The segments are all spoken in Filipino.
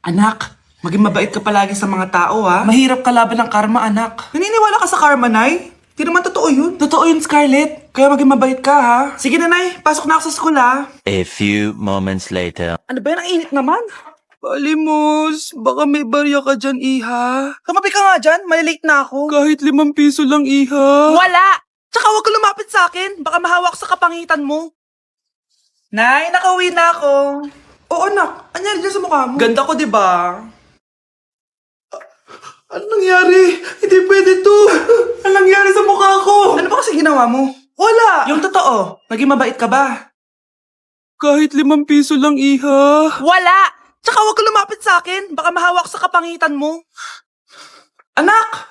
Anak, maging mabait ka palagi sa mga tao, ha? Mahirap kalaban ng karma, anak. Naniniwala ka sa karma, Nay? Di naman totoo yun. Totoo yun, Scarlett. Kaya maging mabait ka, ha? Sige na, Nay. Pasok na ako sa school, ha? A few moments later. Ano ba yan? Ang init naman. Palimos, baka may barya ka dyan, Iha. Tumabi ka nga dyan, malilate na ako. Kahit 5 piso lang, Iha. Wala! Tsaka huwag ka lumapit sa akin, baka mahawak sa kapangitan mo. Nay, nakauwi na ako. Oo, anak. Anyari dyan sa mukha mo? Ganda ko, di ba? Ano nangyari? Hindi pwede to. Ano nangyari sa mukha ko? Ano ba kasi ginawa mo? Wala! Yung totoo, naging mabait ka ba? Kahit 5 piso lang, Iha. Wala! Tsaka huwag ka lumapit sa akin, baka mahawak sa kapangitan mo. Anak!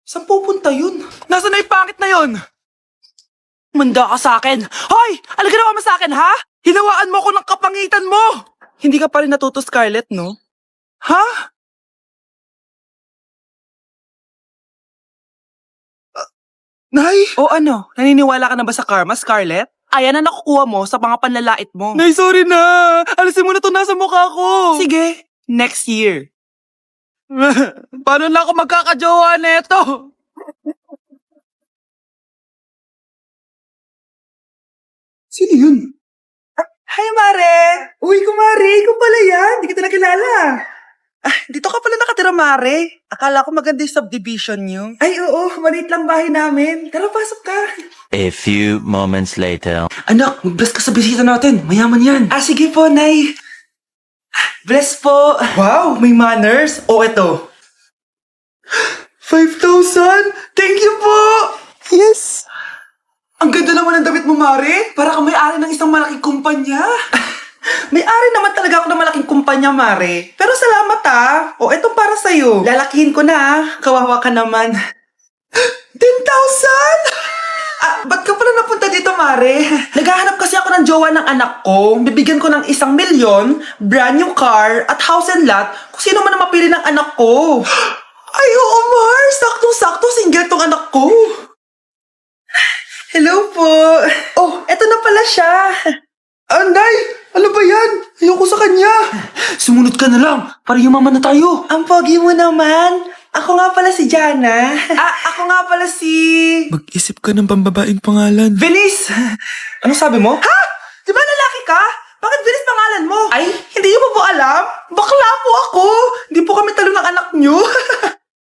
Saan pupunta yun? Nasaan na yung pangit na yun? Manda ka sa akin. Hoy! Ano ginawa mo sa akin, ha? Hinawaan mo ako ng kapangitan mo! Hindi ka pa rin natuto, Scarlett, no? Ha? Nay! O ano, naniniwala ka na ba sa karma, Scarlett? Ayan na nakukuha mo sa mga panlalait mo. Nay, sorry na! Alisin mo na ito nasa mukha ko! Sige, next year. Paano na ako magkakajowa neto? Sino yun? Hi, Mare! Uy, kumare! Ikaw pala yan! Di kita nakilala. Dito ka pala nakatira, Mare. Akala ko maganda yung subdivision niyo. Ay, oo. Maliit lang bahay namin. Tara, pasok ka. A few moments later. Anak, mag-bless ka sa bisita natin. Mayaman yan. Sige po, Nay. Bless po. Wow, may manners. O, eto. 5,000? Thank you po! Yes! Ang ganda naman ng damit mo, Mare. Para kang may-ari ng isang malaking kumpanya. May-ari naman talaga ako ng malaking kumpanya, Mare. Pero salamat, O, etong para sa'yo. Lalakihin ko na, Kawawa ka naman. 10,000? Ba't ka pala napunta dito, Mare? Naghahanap kasi ako ng jowa ng anak ko. Bibigyan ko ng 1,000,000, brand new car, at house and lot kung sino man ang mapili ng anak ko. Ay, oo, Mar! Saktong-sakto, single tong anak ko. Hello po. Oh, eto na pala siya. Anday! Ano ba yan? Ayoko sa kanya. Sumunod ka na lang, para yumaman na tayo. Ang pogi mo naman. Ako nga pala si Jana. Ako nga pala si... Mag-isip ka ng pambabaing pangalan. Velis! Ano sabi mo? Ha? Di ba lalaki ka? Bakit Velis pangalan mo? Ay, hindi niyo po alam? Bakla po ako. Hindi po kami talo ng anak niyo.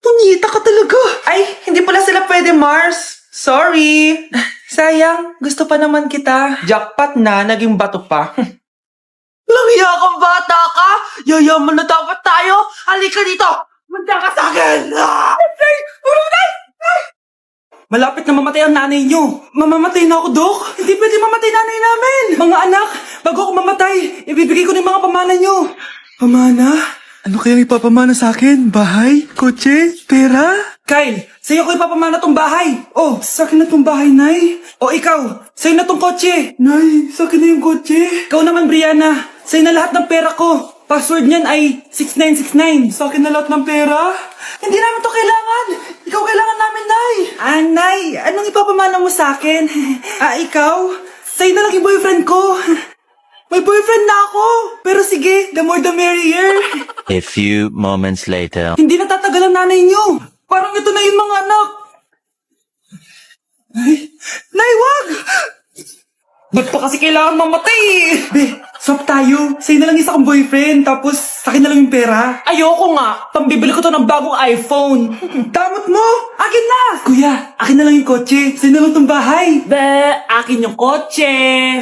Punyita ka talaga. Ay, hindi pala sila pwede, Mars. Sorry. Sayang, gusto pa naman kita. Jackpot na, naging bato pa. Langya kang bata ka! Yayaman na dapat tayo! Halika dito! Manda ka sa akin! Nay! Tulong, Nay! Malapit na mamatay ang nanay nyo. Mamamatay na ako, Dok. Hindi pwede mamatay nanay namin. Mga anak, bago ako mamatay, ibibigay ko na yung mga pamana nyo. Pamana? Ano kayang ipapamana sa akin? Bahay? Kotse? Pera? Kyle, sa'yo ko ipapamana tong bahay. Oh, Sa akin na tong bahay, Nay. o ikaw, sa'yo na tong kotse. Nay, sa akin na yung kotse. Ikaw naman, Brianna, sa'yo na lahat ng pera ko. Password niyan ay 6969. Sa akin na lahat ng pera. Hindi namin to kailangan. Ikaw kailangan namin, Nay. Nay, anong ipapamana mo sa akin? Ikaw? Sa'yo na lang yung boyfriend ko. May boyfriend na ako. Pero sige, the more the merrier. A few moments later. Hindi na tatagal ang nanay niyo. Parang ito na yung mga anak. Nay, wag! Ba't pa kasi kailangan mamatay? Be, swap tayo. Sa'yo na lang isa kong boyfriend, tapos sa'kin na lang yung pera. Ayoko nga. Pambibili ko to ng bagong iPhone. Damot mo! Akin na! Kuya, akin na lang yung kotse. Sa'yo na lang tong bahay. Be, akin yung kotse.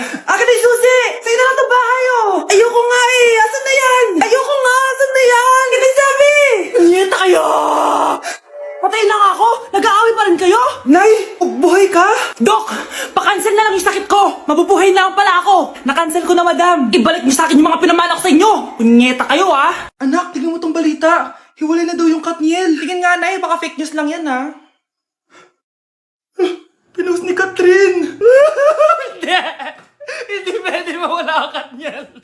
Akin na yung susi! Sa'yo na lang tong bahay, oh! Ayoko nga eh! Asan na yan? Ayoko nga! Asan na yan? Kinasabi! Niyeta kayo! Patay lang ako! Nag-aaway pa rin kayo? Nay! Buhay ka? Dok! Pakancel na lang yung sakit ko! Mabubuhay na lang pala ako! Nakancel ko na, madam! Ibalik niyo sa akin yung mga pinamana ko sa inyo! Punyeta kayo, ah! Anak, tignan mo tong balita! Hiwalay na daw yung Katniel! Tingin nga, Nay! Baka fake news lang yan, ha? Pinost ni Catherine! Hindi! Hindi pwede mawala ang Katniel!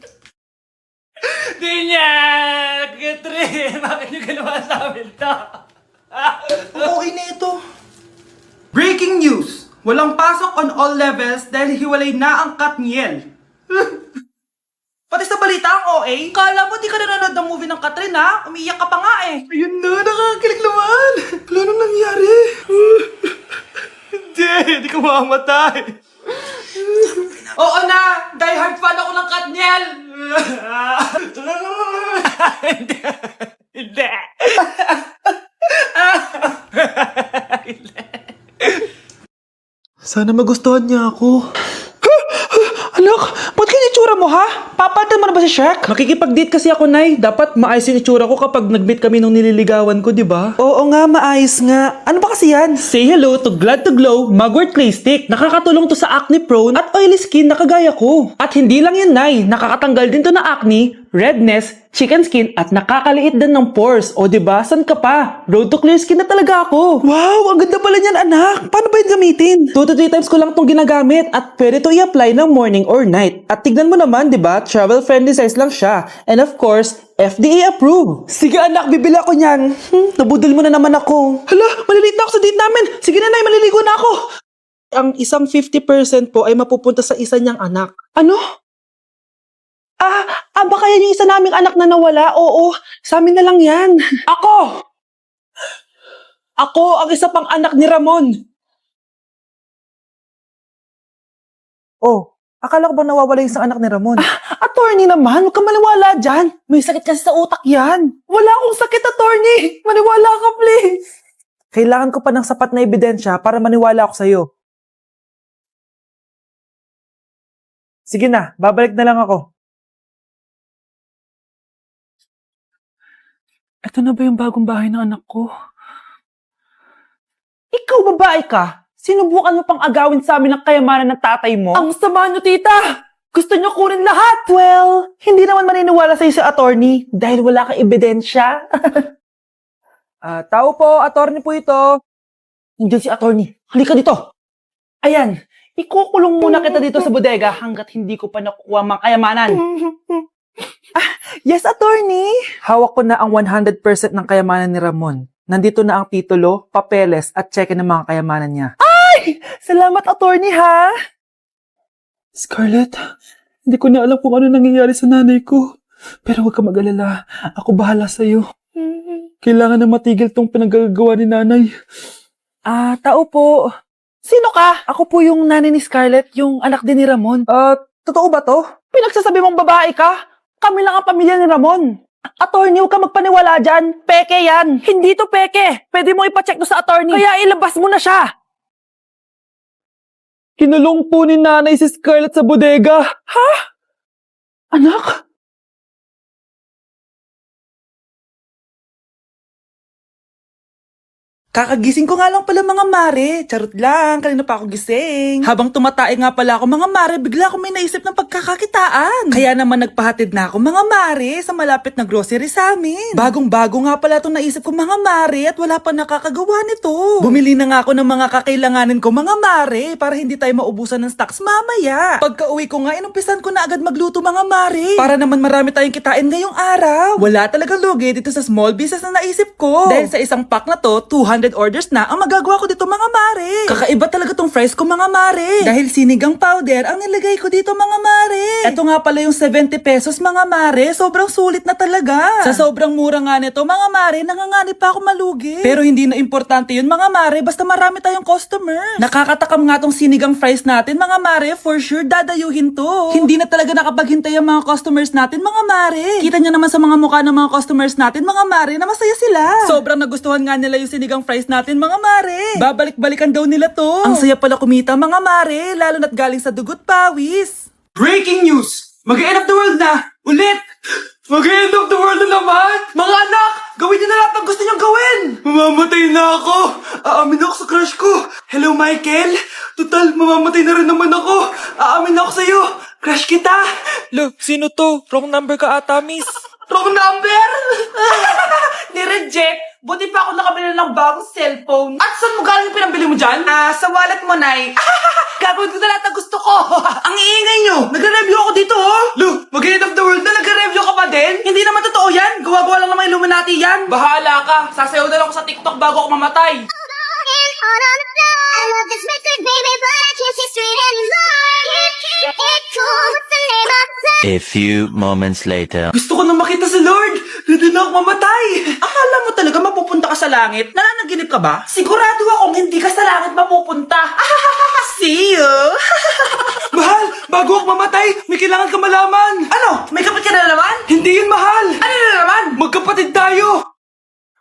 Di niya! Catherine! Bakit niyo ginawa sa amin to? Okay na ito. Breaking news! Walang pasok on all levels dahil hiwalay na ang Katniel. Pati sa balita ang OA. Kala mo di ka nanonood ng movie ng Katrin ha? Umiiyak ka pa nga eh. Ayun na, nakakakilig naman. Wala nang nangyari. Hindi ka mamamatay. Oo na! Die hard fan ako ng Katniel! Hindi. Hindi. Sana magustuhan niya ako. Anak, ba't kaya itsura mo ha? Papalitan mo na ba si Shrek? Makikipag-date kasi ako, Nay. Dapat maayos yung itsura ko kapag nag-meet kami nung nililigawan ko, di ba? Oo nga, maayos nga. Ano ba kasi yan? Say hello to Glad to Glow Mugwort Clay Stick. Nakakatulong to sa acne prone at oily skin na kagaya ko. At hindi lang yan, Nay. Nakakatanggal din to ng acne, redness, chicken skin at nakakaliit din ng pores. O di ba? San ka pa? Road to clear skin na talaga ako. Wow, ang ganda pala niyan, anak. Paano ba yun gamitin? 2 to 3 times ko lang tong ginagamit at pwede to i-apply ng morning or night. At tignan mo naman, di ba? Travel friendly size lang siya. And of course, FDA approved. Sige anak, bibili ako niyan. Nabudol mo na naman ako. Hala, maliliit na ako sa date namin. Sige na, Nay, maliligo na ako. Ang isang 50% po ay mapupunta sa isa niyang anak. Ano? Baka yan yung isa naming anak na nawala? Oo, sa amin na lang yan. Ako! Ako ang isa pang anak ni Ramon. Oh, akala ko ba nawawala yung isang anak ni Ramon? Attorney naman, huwag ka maniwala dyan. May sakit kasi sa utak yan. Wala akong sakit, attorney. Maniwala ka, please. Kailangan ko pa ng sapat na ebidensya para maniwala ako sa'yo. Sige na, babalik na lang ako. Ito na ba yung bagong bahay ng anak ko? Ikaw, babae ka? Sinubukan mo pang agawin sa amin ang kayamanan ng tatay mo? Ang sama nyo, tita! Gusto nyo kunin lahat! Well, hindi naman maniniwala sa'yo si attorney dahil wala kang ebidensya. Tao po, attorney po ito. Nandiyan si attorney. Halika dito. Ayan, ikukulong muna kita dito sa bodega hanggat hindi ko pa nakukuha mga kayamanan. Yes, attorney. Hawak ko na ang 100% ng kayamanan ni Ramon. Nandito na ang titulo, papeles at cheque ng mga kayamanan niya. Ay! Salamat, attorney, ha? Scarlett, hindi ko na alam kung ano nangyayari sa nanay ko. Pero huwag ka mag-alala. Ako bahala sa'yo. Kailangan na matigil tong pinagagawa ni nanay. Tao po. Sino ka? Ako po yung nanay ni Scarlett, yung anak din ni Ramon. Totoo ba to? Pinagsasabi mong babae ka? Kami lang ang pamilya ni Ramon. Attorney, huwag ka magpaniwala dyan. Peke yan. Hindi to peke. Pwede mo ipacheck to sa attorney. Kaya ilabas mo na siya. Kinulong po ni nanay si Scarlett sa bodega. Ha? Anak? Kakagising ko nga lang pala mga mare. Charot lang, kanina pa ako gising. Habang tumatae nga pala ako mga mare, bigla ako may naisip ng pagkakakitaan. Kaya naman nagpahatid na ako mga mare sa malapit na grocery sa amin. Bagong-bago nga pala itong naisip ko mga mare at wala pa nakakagawa nito. Bumili na nga ako ng mga kakailanganin ko mga mare para hindi tayo maubusan ng stocks mamaya. Pagka uwi ko nga, inumpisan ko na agad magluto mga mare. Para naman marami tayong kitain ngayong araw. Wala talagang lugi dito sa small business na naisip ko. Dahil sa isang pack na to, 200 orders na ang magagawa ko dito mga mare. Kakaiba talaga tong fries ko mga mare. Dahil sinigang powder ang nilagay ko dito mga mare. Ito nga pala yung 70 pesos mga mare. Sobrang sulit na talaga. Sa sobrang mura nga nito mga mare, nanganganib pa ako malugi. Pero hindi na importante yun mga mare, basta marami tayong customers. Nakakatakam nga tong sinigang fries natin mga mare, for sure dadayuhin to. Hindi na talaga nakapaghintay ang mga customers natin mga mare. Kita nyo naman sa mga mukha ng mga customers natin mga mare na masaya sila. Sobrang nagustuhan nga nila yung sinigang fries natin mga mare. Babalik-balikan daw nila to. Ang saya pala kumita mga mare, lalo na't galing sa dugot pawis. Breaking news! Mag-end of the world na! Ulit! Mag-end of the world na naman! Mga anak, gawin niyo na lahat ng gusto niyong gawin. Mamamatay na ako! Aamin ako sa crush ko! Hello, Michael! Total, mamamatay na rin naman ako! Aamin ako sa'yo! Crush kita! Lo, sino to? Wrong number ka ata, miss. Wrong number! Ni-reject. Buti pa ako nakabili ng bagong cellphone. At saan mo galing yung pinambili mo dyan? Sa wallet mo, Nay. Gagawin ko na lahat ng gusto ko. Ang iingay nyo! Nagre-review ako dito, oh! Lu, mag-end of the world na nagre-review ka pa din? Hindi naman totoo yan! Gawa-gawa lang naman Illuminati yan! Bahala ka. Sasayaw na lang ako sa TikTok bago ako mamatay. I love this record, baby, but I can't see straight anymore. A few moments later. Gusto ko na makita si Lord. Ready na ako mamatay. Akala mo talaga mapupunta ka sa langit? Nananaginip ka ba? Sigurado akong hindi ka sa langit mapupunta. See you! Mahal, bago ako mamatay, may kailangan ka malaman. Ano? May kapit ka na naman? Hindi yun, mahal. Ano na naman? Magkapatid tayo!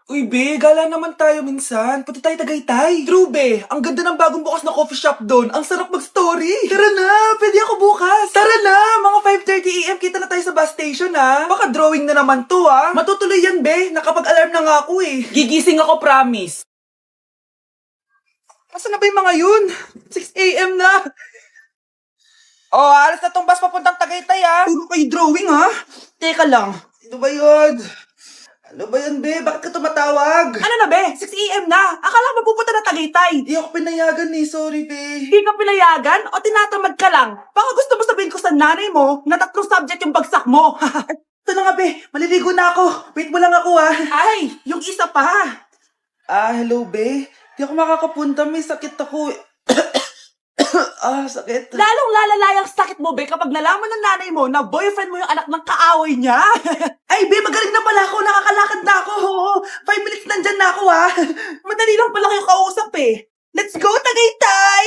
Uy, be, gala naman tayo minsan. Punta tayo Tagaytay. True, be. Ang ganda ng bagong bukas na coffee shop doon. Ang sarap mag-story. Tara na, pwede ako bukas. Tara na, mga 5:30 AM kita na tayo sa bus station, ha? Baka drawing na naman to, ha? Matutuloy yan, be. Nakapag-alarm na nga ako, eh. Gigising ako, promise. Asa na ba yung mga yun? 6 AM na. Oh, alas na tong bus papuntang Tagaytay, ha? Puro kayo drawing, ha? Teka lang. Ano ba yun? Ano ba yan, be? Bakit ka tumatawag? Ano na, be? 6 AM na. Akala mo pupunta na Tagaytay. Hindi ako pinayagan, eh. Sorry, be. Hindi ka pinayagan o tinatamad ka lang? Baka gusto mo sabihin ko sa nanay mo na 3 subject yung bagsak mo. Ito na nga, be. Maliligo na ako. Wait mo lang ako, ha? Ay, yung isa pa. Hello, be. Di ako makakapunta. May sakit ako. Sakit. Lalong lalala yung sakit mo, be, kapag nalaman ng nanay mo na boyfriend mo yung anak ng kaaway niya. Ay, be, magaling na pala ako. Nakakalakad na ako. 5 minutes nandyan na ako, ha? Madali lang pala kayo kausap eh. Let's go, Tagaytay!